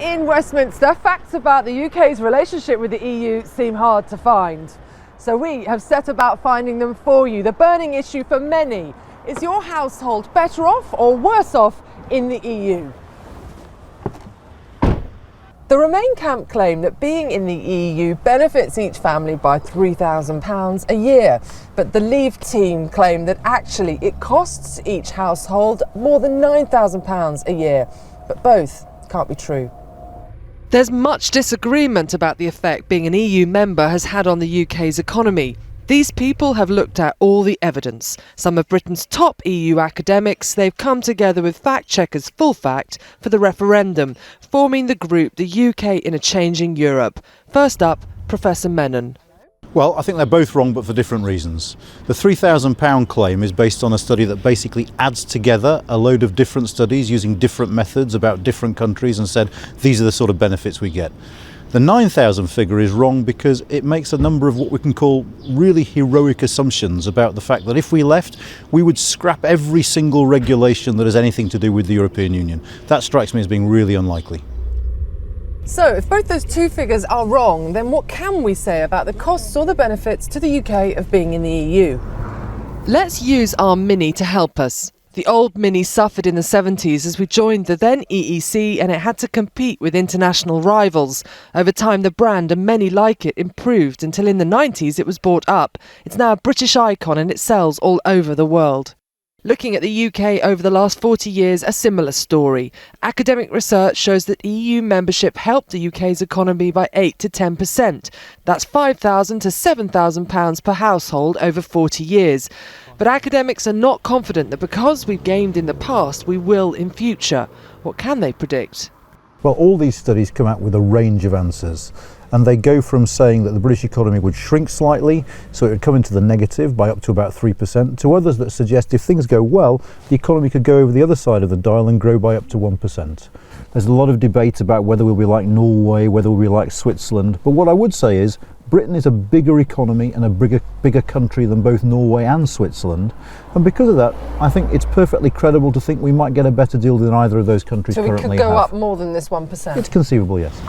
in Westminster, facts about the UK's relationship with the EU seem hard to find. So we have set about finding them for you. The burning issue for many: is your household better off or worse off in the EU? The Remain camp claim that being in the EU benefits each family by £3,000 a year. But the Leave team claim that actually it costs each household more than £9,000 a year. But both can't be true. There's much disagreement about the effect being an EU member has had on the UK's economy. These people have looked at all the evidence. Some of Britain's top EU academics, they've come together with fact-checkers Full Fact for the referendum, forming the group The UK in a Changing Europe. First up, Professor Menon. Well, I think they're both wrong, but for different reasons. The £3,000 claim is based on a study that basically adds together a load of different studies using different methods about different countries and said, these are the sort of benefits we get. The 9,000 figure is wrong because it makes a number of what we can call really heroic assumptions about the fact that if we left, we would scrap every single regulation that has anything to do with the European Union. That strikes me as being really unlikely. So, if both those two figures are wrong, then what can we say about the costs or the benefits to the UK of being in the EU? Let's use our Mini to help us. The old Mini suffered in the 70s as we joined the then EEC, and it had to compete with international rivals. Over time, the brand and many like it improved until in the 90s it was bought up. It's now a British icon and it sells all over the world. Looking at the UK over the last 40 years, a similar story. Academic research shows that EU membership helped the UK's economy by 8 to 10%. That's £5,000 to £7,000 per household over 40 years. But academics are not confident that because we've gained in the past, we will in future. What can they predict? Well, all these studies come out with a range of answers, and they go from saying that the British economy would shrink slightly, so it would come into the negative by up to about 3%, to others that suggest if things go well, the economy could go over the other side of the dial and grow by up to 1%. There's a lot of debate about whether we'll be like Norway, whether we'll be like Switzerland, but what I would say is Britain is a bigger economy and a bigger country than both Norway and Switzerland, and because of that I think it's perfectly credible to think we might get a better deal than either of those countries currently have. So we could go up more than this 1%? It's conceivable, yes.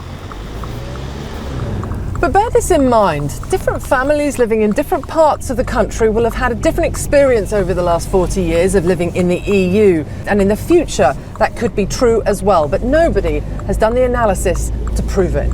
But bear this in mind, different families living in different parts of the country will have had a different experience over the last 40 years of living in the EU, and in the future that could be true as well, but nobody has done the analysis to prove it.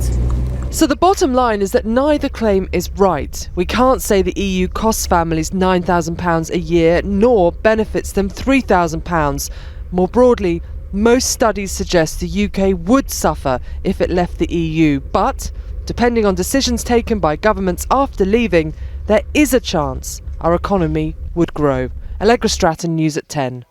So the bottom line is that neither claim is right. We can't say the EU costs families £9,000 a year, nor benefits them £3,000. More broadly, most studies suggest the UK would suffer if it left the EU, but depending on decisions taken by governments after leaving, there is a chance our economy would grow. Allegra Stratton, News at 10.